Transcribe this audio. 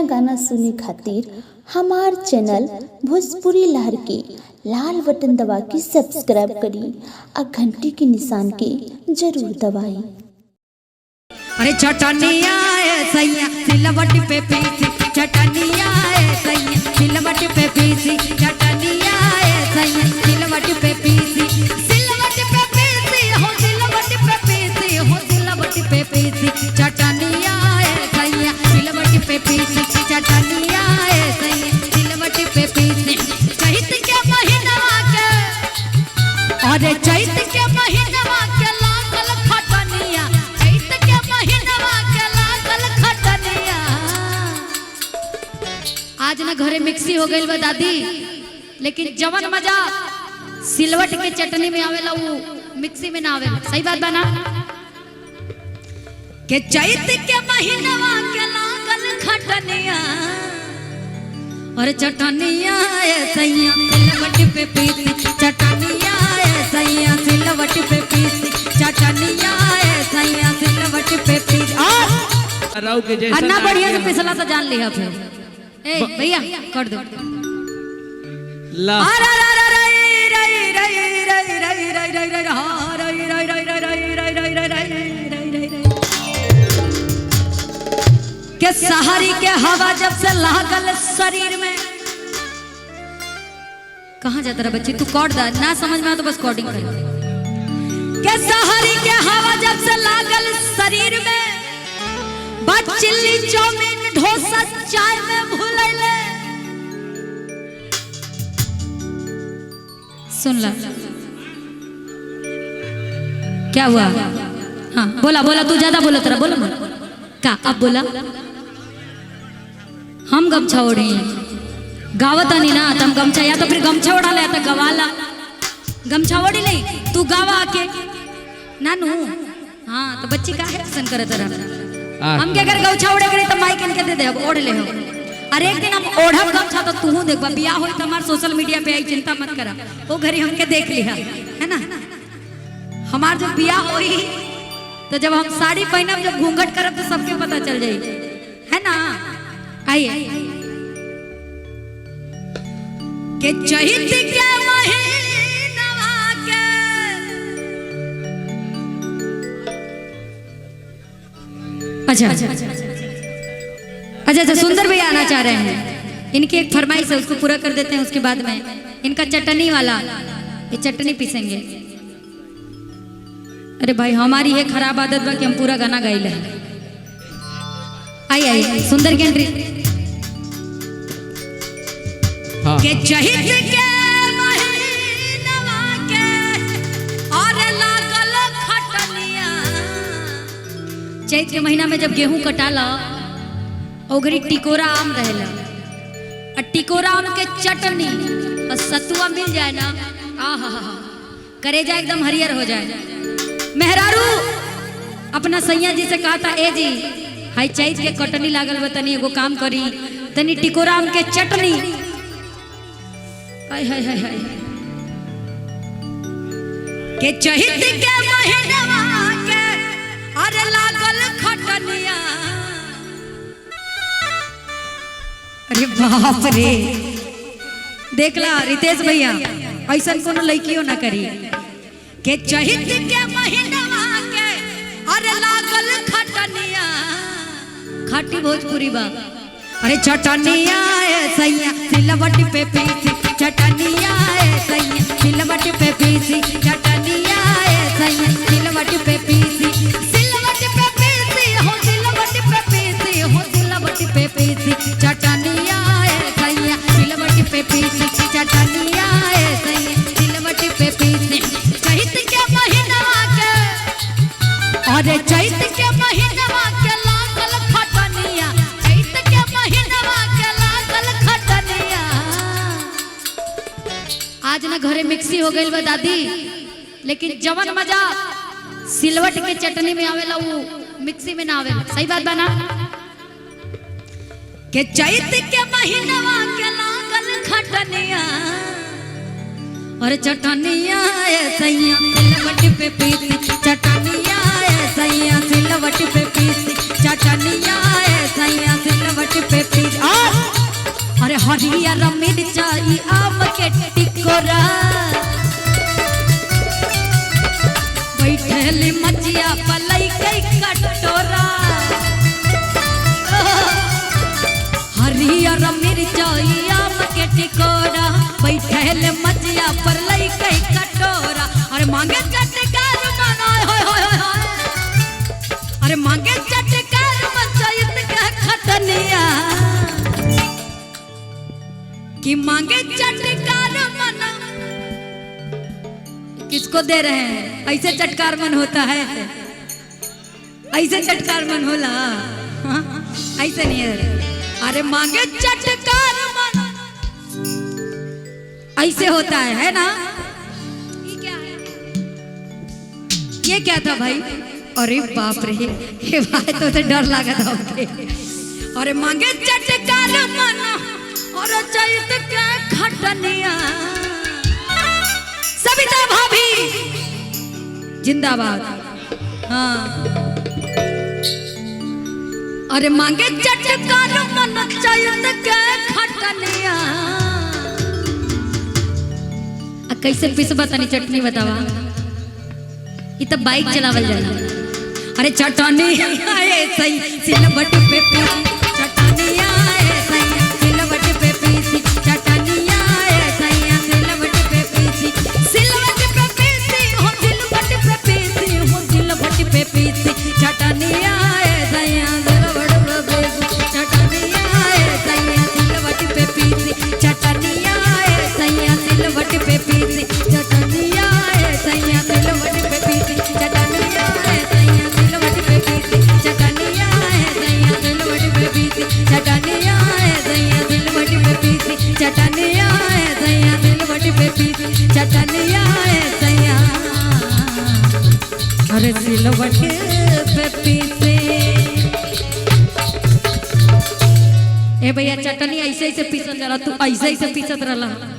गाना सुने खातिर हमार चैनल भोजपुरी लहर के लाल बटन दबा के सब्सक्राइब करी और घंटी के निशान के जरूर दबाई। अरे चटनिया सैया सिलवट पे पीसी, चटनिया सैया सिलवट पे पीसी, चटनिया सैया सिलवट पे पीसी, सिलवट पे पीसी हो सिलवट पे पीसी हो सिलवट पे पीसी, चटनिया सैया सिलवट पे पीसी, चटनिया सैया सिलवट पे पीसी। चैत के महीनवा के अरे चैत के महीनवा के लागल खटनिया, चैत के महीनवा के लागल खटनिया। आज ना घरे मिक्सी हो गई बा दादी, लेकिन जवन मजा सिलवट के चटनी में आवेला वो मिक्सी में ना आवेला। सही बात बना के चैत के महीनवा के लागल खटनिया और चटनिया सैया सिलवट पे पीसी, चटनिया सैया सिलवट पे पीसी, चटनिया सैया सिलवट पे पीसी। राव के जैसा अन्ना बढ़िया से पिसला तो जान लिया फिर। ए भैया कर दो ला के सहारी के हवा जब से लागल शरीर में। कहाँ जाता रहा बच्ची, तू कॉर्ड दा ना समझ में आ तो बस कॉर्डिंग कर। के सहारी के हवा जब से लागल शरीर में, बात चिल्ली चाउमीन डोसा चाय में भूलैले। सुन ला क्या हुआ? हाँ बोला बोला, तू ज्यादा बोला तेरा, बोला का अब बोला। हम गमछा ओढ़े गावत नहीं ना, तम गमछा या तो फिर गमछा ओढ़ा ले तो गवाला, गमछा ओढ़ी ले तू गावा आके नानू। हाँ तो बच्ची का है सन करे तेरा, हम क्या कर गमछा ओढ़े करे तो माइक इनके दे दे, अब ओढ़ ले हो। अरे एक दिन हम ओढ़ब गमछा तो तू देखबा, बियाह होई तो हमार सोशल मीडिया पे आई, चिंता मत करा, वो घरी हमके देख लिया है ना। हमार जब बियाह होई तो जब हम साड़ी पहनब, जब घूंघट करब तो सबके पता चल जाई है ना। आइए के चैत के महीनवा के अच्छा अच्छा सुंदर भैया आना चाह रहे हैं, इनकी एक फरमाइश है उसको पूरा कर देते हैं, उसके बाद में इनका चटनी वाला, ये चटनी पीसेंगे। अरे भाई हमारी ये खराब आदत बा कि हम पूरा गाना गाइल है। आई आई सुंदर की एंट्री। हाँ। के चहित के महीनवा के और लागल खटनिया। चैत के महीना में जब गेहूं कटाला ओगरी टिकोरा आम रहेला, और टिकोरा आम के चटनी और सतुआ मिल जाए ना, आहा करेजा एकदम हरियर हो जाए। मेहरारू अपना सैया जी से कहा था, ए जी हाई चैत के कटनी लागल बा, तनी एगो काम करी, तनी टिकोरा आम के चटनी। हाय हाय हाय हाय के चैत के महीनवा के अरे लागल खटनिया। अरे बाप रे, देखला रितेश भैया ऐसा कोनो लड़कियों ना करी के चैत के महीनवा के अरे लागल खटनिया। खाटी भोजपुरी बा। अरे चटनिया सैया सिलवट पे पीसी, चटनिया सैया सिलवट पे पीसी, चटनिया सैया सिलवट पे पीसी, सिलवट पे पीसी हो सिलवट पे पीसी हो सिलवट पे पीसी, चटनिया सैया सिलवट पे पीसी, चटनिया सैया सिलवट पे पीसी। चैत के महीनवा के अरे चैत के महीनवा के लागल खटनिया, चैत के महीनवा के लागल खटनिया। आज ना घरे मिक्सी हो गई बा दादी, लेकिन जवन मजा सिलवट के चटनी में आवेला वो मिक्सी में ना आवेला। सही बात बना के चैत के महीनवा के लागल खटनिया और चटनिया सैया सिलवट पे पीसी, चटनिया सैया सिलवट पे पीसी, चटनिया सैया सिलवट पे पीसी। हरियर मिर्चाई आम के टिकोरा बैठल मचिया पलई के कटोरा हरियर मिर्चाई आम के टिकोरा बैठल मचिया पर लई के कटोरा अरे मांगे चटकार बनाए होय होय होय अरे मांगे चटकार पंचायत के खटनिया कि मांगे चटकार मना किसको दे रहे हैं ऐसे चटकार मन होता है ऐसे चटकार मन होला हाँ? ऐसे नहीं है अरे मांगे चटकार मन ऐसे होता है ना ये क्या है ये क्या था भाई अरे बाप रे ये भाई तो डर लगा था ओके अरे मांगे चटकार मन और चैत के खटनिया सविता भाभी जिंदाबाद हाँ अरे मांगे चटकार मन चैत के खटनिया कैसे पिसबा तनी चटनी बतावा ये तो बाइक चलावल जाला अरे चटनी आए सही सिलवट पे पीसी चटनी आए सही सिलवट पे पीसी चटनी आए सही सिलवट पे पीसी सिलवट पे पीसी हो सिलवट पे पीसी हो सिलवट पे पीसी चटनी आए सही सिलवट पे पीसी चटनी आए सही सिलवट पे पीसी चटनी आए सही सिलवट पे पीसी चटनी आए सही सिलवट पे पीसी चटनी आए सही सिलवट पे पीसी चटनी आए सही सिलवट पे पीसी चटनी आए सही सिलवट पे पीसी चटनी आए सही सिलवट पे पीसी चटनी आए सही अरे सिलवट पे पीसी ए भैया चटनी ऐसे ऐसे पीसत जाला तू ऐसे ऐसे पीसत रहला